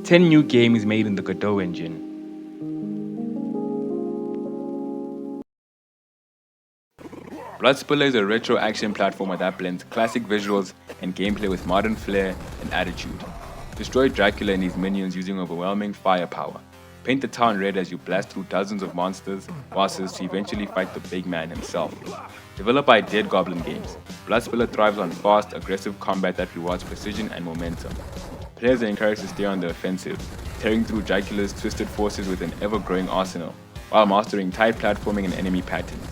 10 new games made in the Godot Engine. BloodSpiller is a retro action platformer that blends classic visuals and gameplay with modern flair and attitude. Destroy Dracula and his minions using overwhelming firepower. Paint the town red as you blast through dozens of monsters, bosses to eventually fight the big man himself. Developed by Dead Goblin Games, BloodSpiller thrives on fast, aggressive combat that rewards precision and momentum. Players are encouraged to stay on the offensive, tearing through Dracula's twisted forces with an ever-growing arsenal, while mastering tight platforming and enemy patterns.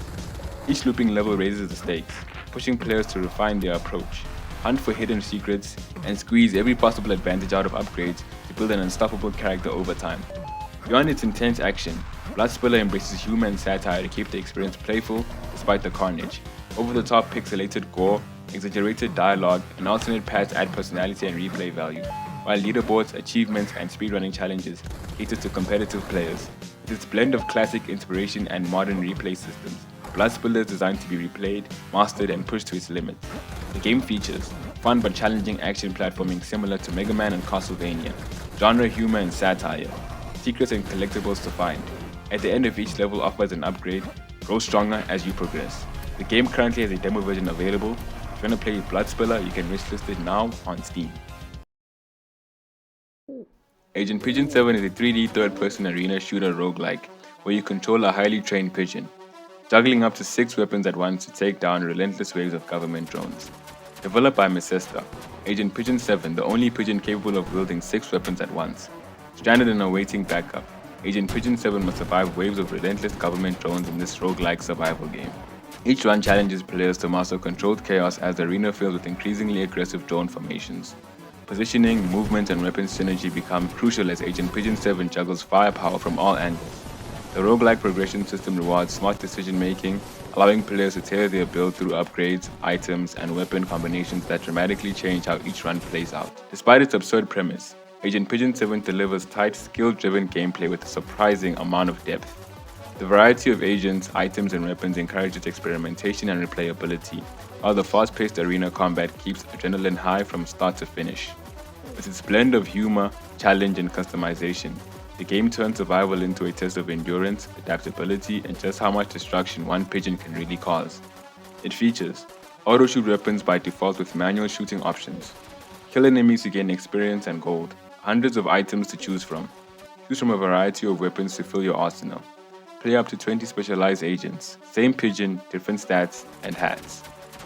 Each looping level raises the stakes, pushing players to refine their approach, hunt for hidden secrets, and squeeze every possible advantage out of upgrades to build an unstoppable character over time. Beyond its intense action, BloodSpiller embraces humor and satire to keep the experience playful despite the carnage. Over-the-top pixelated gore, exaggerated dialogue, and alternate paths add personality and replay value, while leaderboards, achievements, and speedrunning challenges cater to competitive players. With its blend of classic inspiration and modern replay systems, BloodSpiller is designed to be replayed, mastered, and pushed to its limits. The game features fun but challenging action platforming similar to Mega Man and Castlevania, genre humor and satire, secrets and collectibles to find. At the end of each level offers an upgrade, grow stronger as you progress. The game currently has a demo version available. If you want to play BloodSpiller, you can wishlist it now on Steam. Agent Pigeon 7 is a 3D third-person arena shooter roguelike, where you control a highly trained pigeon, juggling up to 6 weapons at once to take down relentless waves of government drones. Developed by Misconductor, Agent Pigeon 7, the only pigeon capable of wielding 6 weapons at once. Stranded and awaiting backup, Agent Pigeon 7 must survive waves of relentless government drones in this roguelike survival game. Each run challenges players to master controlled chaos as the arena fills with increasingly aggressive drone formations. Positioning, movement, and weapon synergy become crucial as Agent Pigeon 7 juggles firepower from all angles. The roguelike progression system rewards smart decision-making, allowing players to tailor their build through upgrades, items, and weapon combinations that dramatically change how each run plays out. Despite its absurd premise, Agent Pigeon 7 delivers tight, skill-driven gameplay with a surprising amount of depth. The variety of agents, items, and weapons encourages experimentation and replayability, while the fast-paced arena combat keeps adrenaline high from start to finish. With its blend of humor, challenge, and customization, the game turns survival into a test of endurance, adaptability, and just how much destruction one pigeon can really cause. It features auto-shoot weapons by default with manual shooting options, kill enemies to gain experience and gold, hundreds of items to choose from. Choose from a variety of weapons to fill your arsenal. Play up to 20 specialized agents, same pigeon, different stats, and hats.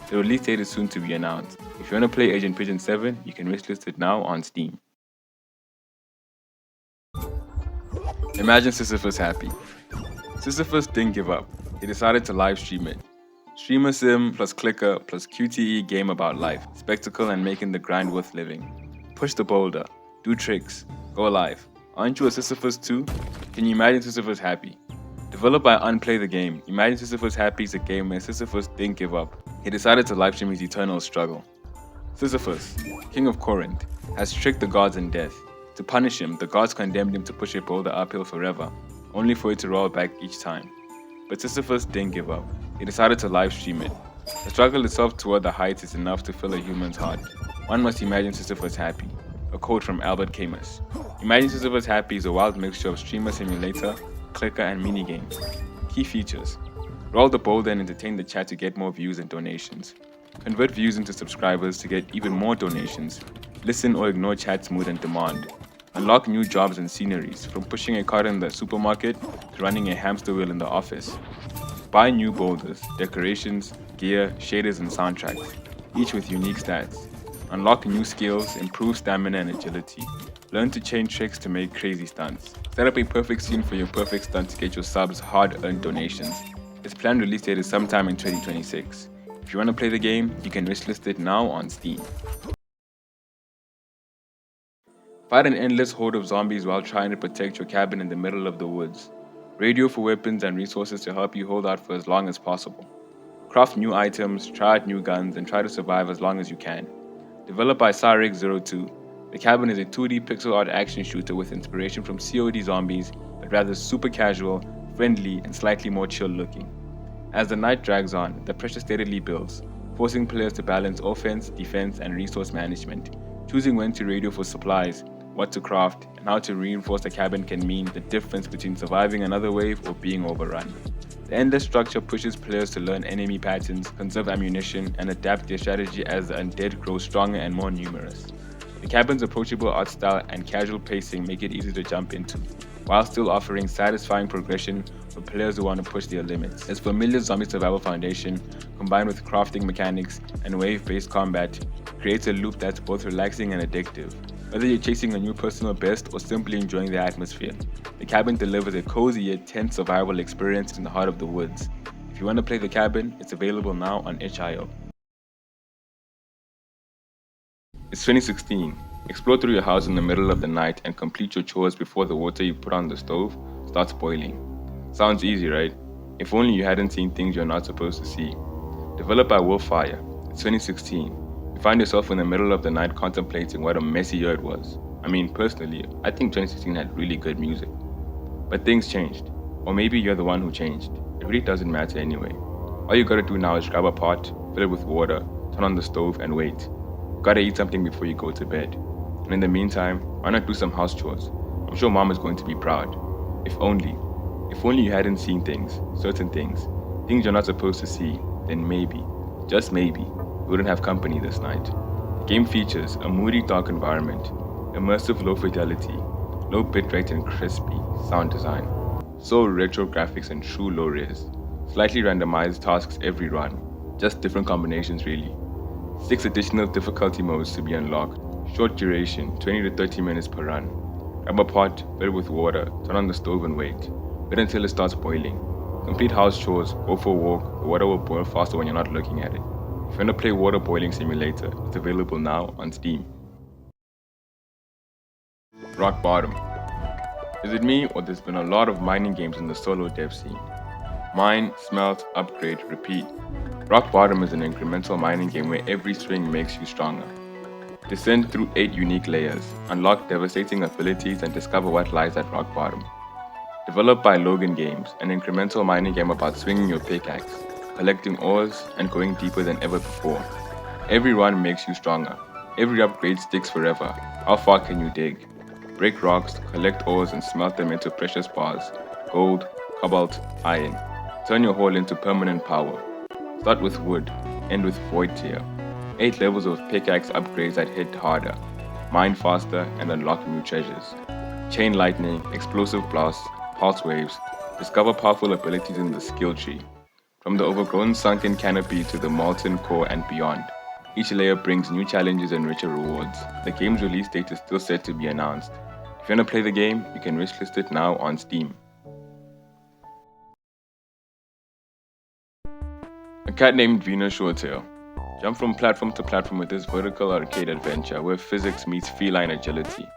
The release date is soon to be announced. If you want to play Agent Pigeon 7, you can wishlist it now on Steam. Imagine Sisyphus happy. Sisyphus didn't give up. He decided to live stream it. Streamer sim plus clicker plus QTE game about life, spectacle, and making the grind worth living. Push the boulder, do tricks, go live. Aren't you a Sisyphus too? Can you imagine Sisyphus happy? Developed by Unplay the Game, Imagine Sisyphus Happy is a game where Sisyphus didn't give up. He decided to livestream his eternal struggle. Sisyphus, king of Corinth, has tricked the gods in death. To punish him, the gods condemned him to push a boulder uphill forever, only for it to roll back each time. But Sisyphus didn't give up. He decided to livestream it. The struggle itself toward the heights is enough to fill a human's heart. One must imagine Sisyphus happy. A quote from Albert Camus. Imagine Sisyphus Happy is a wild mixture of streamer simulator, clicker, and minigames. Key features: roll the boulder and entertain the chat to get more views and donations. Convert views into subscribers to get even more donations. Listen or ignore chat's mood and demand. Unlock new jobs and sceneries, from pushing a cart in the supermarket to running a hamster wheel in the office. Buy new boulders, decorations, gear, shaders, and soundtracks, each with unique stats. Unlock new skills, improve stamina and agility. Learn to chain tricks to make crazy stunts. Set up a perfect scene for your perfect stunt to get your subs hard-earned donations. Its planned release date is sometime in 2026. If you want to play the game, you can wishlist it now on Steam. Fight an endless horde of zombies while trying to protect your cabin in the middle of the woods. Radio for weapons and resources to help you hold out for as long as possible. Craft new items, try out new guns, and try to survive as long as you can. Developed by Cyrex02, The Cabin is a 2D pixel art action shooter with inspiration from COD zombies, but rather super casual, friendly, and slightly more chill looking. As the night drags on, the pressure steadily builds, forcing players to balance offense, defense, and resource management, choosing when to radio for supplies, what to craft, and how to reinforce the cabin can mean the difference between surviving another wave or being overrun. The endless structure pushes players to learn enemy patterns, conserve ammunition, and adapt their strategy as the undead grow stronger and more numerous. The cabin's approachable art style and casual pacing make it easy to jump into, while still offering satisfying progression for players who want to push their limits. Its familiar zombie survival foundation, combined with crafting mechanics and wave-based combat, creates a loop that's both relaxing and addictive. Whether you're chasing a new personal best or simply enjoying the atmosphere, the cabin delivers a cozy yet tense survival experience in the heart of the woods. If you want to play the cabin, it's available now on itch.io. It's 2016. Explore through your house in the middle of the night and complete your chores before the water you put on the stove starts boiling. Sounds easy, right? If only you hadn't seen things you're not supposed to see. Developed by Wolfire, it's 2016. You find yourself in the middle of the night contemplating what a messy year it was. I mean, personally, I think 2016 had really good music. But things changed. Or maybe you're the one who changed. It really doesn't matter anyway. All you gotta do now is grab a pot, fill it with water, turn on the stove, and wait. Gotta eat something before you go to bed. And in the meantime, why not do some house chores? I'm sure mom is going to be proud. If only you hadn't seen things, certain things you're not supposed to see, then maybe, just maybe, you wouldn't have company this night. The game features a moody dark environment, immersive low fidelity, low bitrate and crispy sound design, so retro graphics and true low res, slightly randomized tasks every run, just different combinations really. 6 additional difficulty modes to be unlocked, short duration, 20 to 30 minutes per run. Grab a pot, fill it with water, turn on the stove and wait. Wait until it starts boiling. Complete house chores, go for a walk, the water will boil faster when you're not looking at it. If you want to play Water Boiling Simulator, it's available now on Steam. Rock Bottom. Is it me or there's been a lot of mining games in the solo dev scene? Mine, smelt, upgrade, repeat. Rock Bottom is an incremental mining game where every swing makes you stronger. Descend through 8 unique layers, unlock devastating abilities and discover what lies at rock bottom. Developed by Logan Games, an incremental mining game about swinging your pickaxe, collecting ores, and going deeper than ever before. Every run makes you stronger. Every upgrade sticks forever. How far can you dig? Break rocks, collect ores and smelt them into precious bars, gold, cobalt, iron. Turn your haul into permanent power. Start with wood, end with void tier. 8 levels of pickaxe upgrades that hit harder, mine faster, and unlock new treasures. Chain lightning, explosive blasts, pulse waves. Discover powerful abilities in the skill tree. From the overgrown sunken canopy to the molten core and beyond. Each layer brings new challenges and richer rewards. The game's release date is still set to be announced. If you want to play the game, you can wishlist it now on Steam. A cat named Venus Shorttail. Jump from platform to platform with this vertical arcade adventure where physics meets feline agility.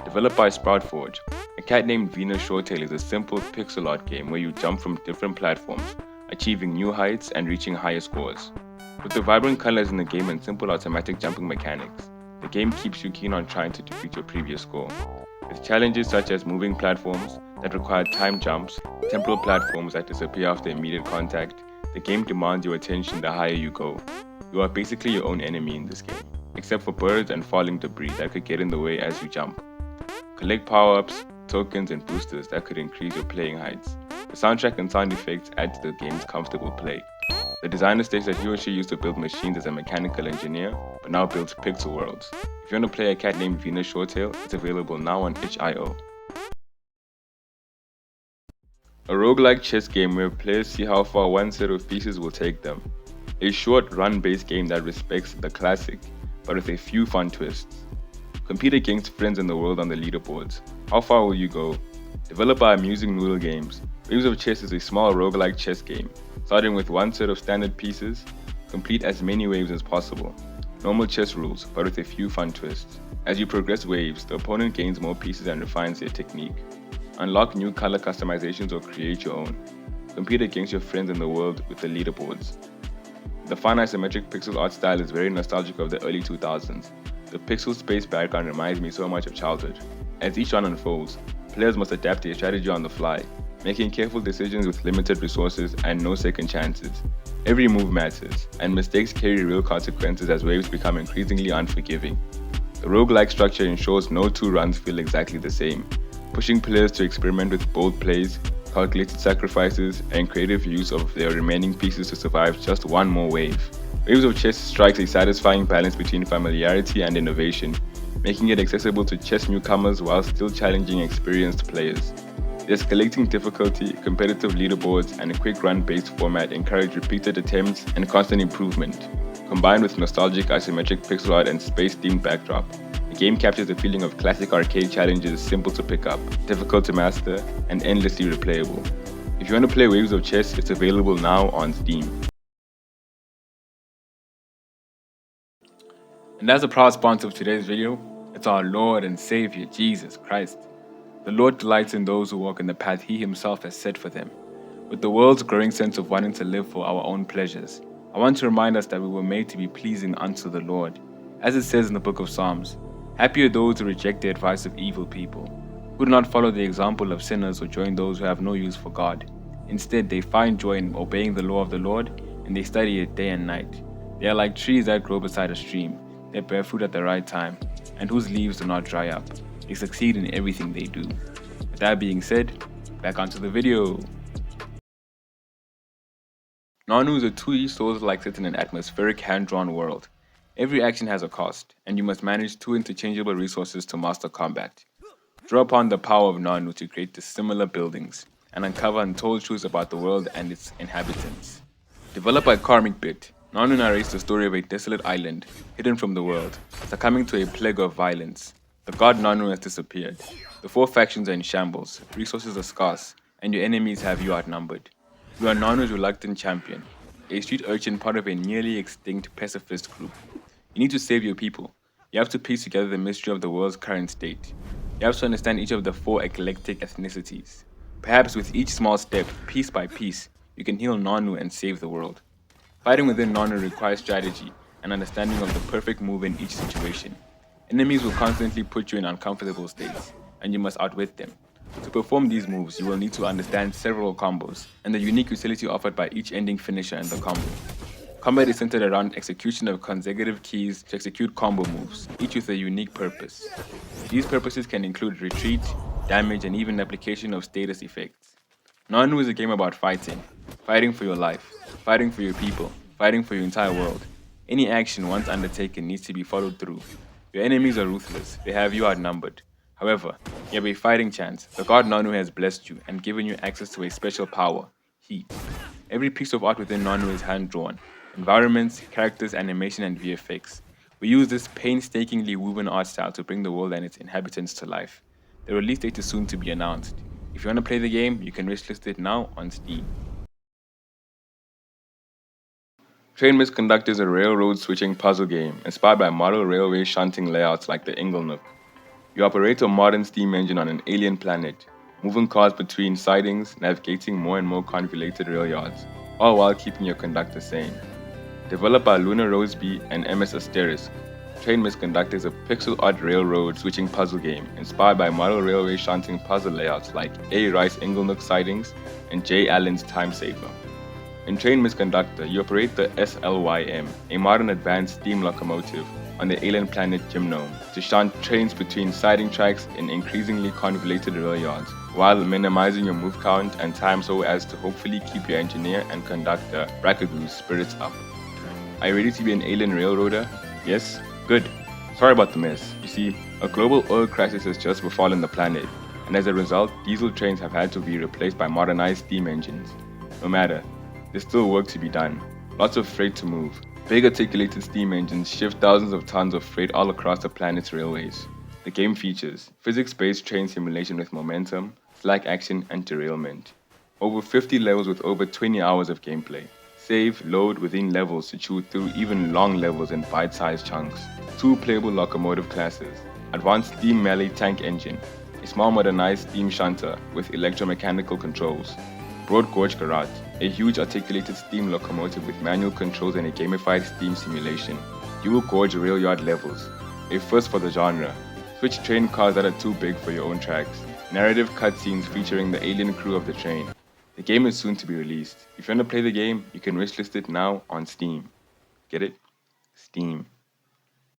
Developed by Sproutforge, A Cat Named Venus Shorttail is a simple pixel art game where you jump from different platforms, achieving new heights and reaching higher scores. With the vibrant colors in the game and simple automatic jumping mechanics, the game keeps you keen on trying to defeat your previous score. With challenges such as moving platforms that require timed jumps, temporal platforms that disappear after immediate contact, the game demands your attention the higher you go. You are basically your own enemy in this game, except for birds and falling debris that could get in the way as you jump. Collect power-ups, tokens, and boosters that could increase your playing heights. The soundtrack and sound effects add to the game's comfortable play. The designer states that he or she used to build machines as a mechanical engineer, but now builds pixel worlds. If you want to play A Cat Named Venus Shorttail, it's available now on itch.io. A roguelike chess game where players see how far one set of pieces will take them. A short run-based game that respects the classic, but with a few fun twists. Compete against friends in the world on the leaderboards. How far will you go? Developed by Amusing Noodle Games, Waves of Chess is a small roguelike chess game. Starting with one set of standard pieces, complete as many waves as possible. Normal chess rules, but with a few fun twists. As you progress waves, the opponent gains more pieces and refines their technique. Unlock new color customizations or create your own. Compete against your friends in the world with the leaderboards. The fun isometric pixel art style is very nostalgic of the early 2000s. The pixel space background reminds me so much of childhood. As each run unfolds, players must adapt their strategy on the fly, making careful decisions with limited resources and no second chances. Every move matters, and mistakes carry real consequences as waves become increasingly unforgiving. The roguelike structure ensures no two runs feel exactly the same, pushing players to experiment with bold plays, calculated sacrifices, and creative use of their remaining pieces to survive just one more wave. Waves of Chess strikes a satisfying balance between familiarity and innovation, making it accessible to chess newcomers while still challenging experienced players. The escalating difficulty, competitive leaderboards, and a quick run-based format encourage repeated attempts and constant improvement. Combined with nostalgic isometric pixel art and space-themed backdrop, the game captures the feeling of classic arcade challenges simple to pick up, difficult to master, and endlessly replayable. If you want to play Waves of Chess, it's available now on Steam. And as a proud sponsor of today's video, it's our Lord and Savior, Jesus Christ. The Lord delights in those who walk in the path He Himself has set for them. With the world's growing sense of wanting to live for our own pleasures, I want to remind us that we were made to be pleasing unto the Lord. As it says in the book of Psalms, happy are those who reject the advice of evil people, who do not follow the example of sinners or join those who have no use for God. Instead, they find joy in obeying the law of the Lord, and they study it day and night. They are like trees that grow beside a stream. They bear fruit at the right time, and whose leaves do not dry up. They succeed in everything they do. With that being said, back onto the video. Nonu is a 2D Souls-like set in an atmospheric hand-drawn world. Every action has a cost, and you must manage 2 interchangeable resources to master combat. Draw upon the power of Nonu to create dissimilar buildings, and uncover untold truths about the world and its inhabitants. Developed by Karmic Bit, Nonu narrates the story of a desolate island, hidden from the world, succumbing to a plague of violence. The god Nonu has disappeared. The 4 factions are in shambles, resources are scarce, and your enemies have you outnumbered. You are Nonu's reluctant champion, a street urchin part of a nearly extinct pacifist group. You need to save your people. You have to piece together the mystery of the world's current state. You have to understand each of the 4 eclectic ethnicities. Perhaps with each small step, piece by piece, you can heal Nonu and save the world. Fighting within Nonu requires strategy and understanding of the perfect move in each situation. Enemies will constantly put you in uncomfortable states, and you must outwit them. To perform these moves, you will need to understand several combos, and the unique utility offered by each ending finisher in the combo. Combat is centered around execution of consecutive keys to execute combo moves, each with a unique purpose. These purposes can include retreat, damage, and even application of status effects. Nonu is a game about fighting for your life, fighting for your people, fighting for your entire world. Any action once undertaken needs to be followed through. Your enemies are ruthless, they have you outnumbered. However, you have a fighting chance. The god Nonu has blessed you and given you access to a special power, heat. Every piece of art within Nonu is hand-drawn. Environments, characters, animation, and VFX. We use this painstakingly woven art style to bring the world and its inhabitants to life. The release date is soon to be announced. If you want to play the game, you can wishlist it now on Steam. Train Misconductor is a railroad switching puzzle game inspired by model railway shunting layouts like the Inglenook. You operate a modern steam engine on an alien planet, moving cars between sidings, navigating more and more convoluted rail yards, all while keeping your conductor sane. Developed by Luna Roseby and MS Asterisk, Train Misconductor is a pixel art railroad switching puzzle game inspired by model railway shunting puzzle layouts like A. Rice Inglenook sidings and J. Allen's Time Saver. In Train Misconductor, you operate the SLYM, a modern advanced steam locomotive, on the alien planet Gymnome to shunt trains between siding tracks in increasingly convoluted rail yards, while minimizing your move count and time so as to hopefully keep your engineer and conductor, Bracagoo's, spirits up. Are you ready to be an alien railroader? Yes? Good. Sorry about the mess. You see, a global oil crisis has just befallen the planet, and as a result, diesel trains have had to be replaced by modernized steam engines. No matter, there's still work to be done. Lots of freight to move. Big articulated steam engines shift thousands of tons of freight all across the planet's railways. The game features physics-based train simulation with momentum, slack action, and derailment. Over 50 levels with over 20 hours of gameplay. Save, load within levels to chew through even long levels in bite-sized chunks. 2 playable locomotive classes. Advanced steam melee tank engine. A small modernized steam shunter with electromechanical controls. Broad Gauge Garage, a huge articulated steam locomotive with manual controls and a gamified steam simulation. Dual gauge rail yard levels, a first for the genre. Switch train cars that are too big for your own tracks. Narrative cutscenes featuring the alien crew of the train. The game is soon to be released. If you want to play the game, you can wishlist it now on Steam. Get it? Steam.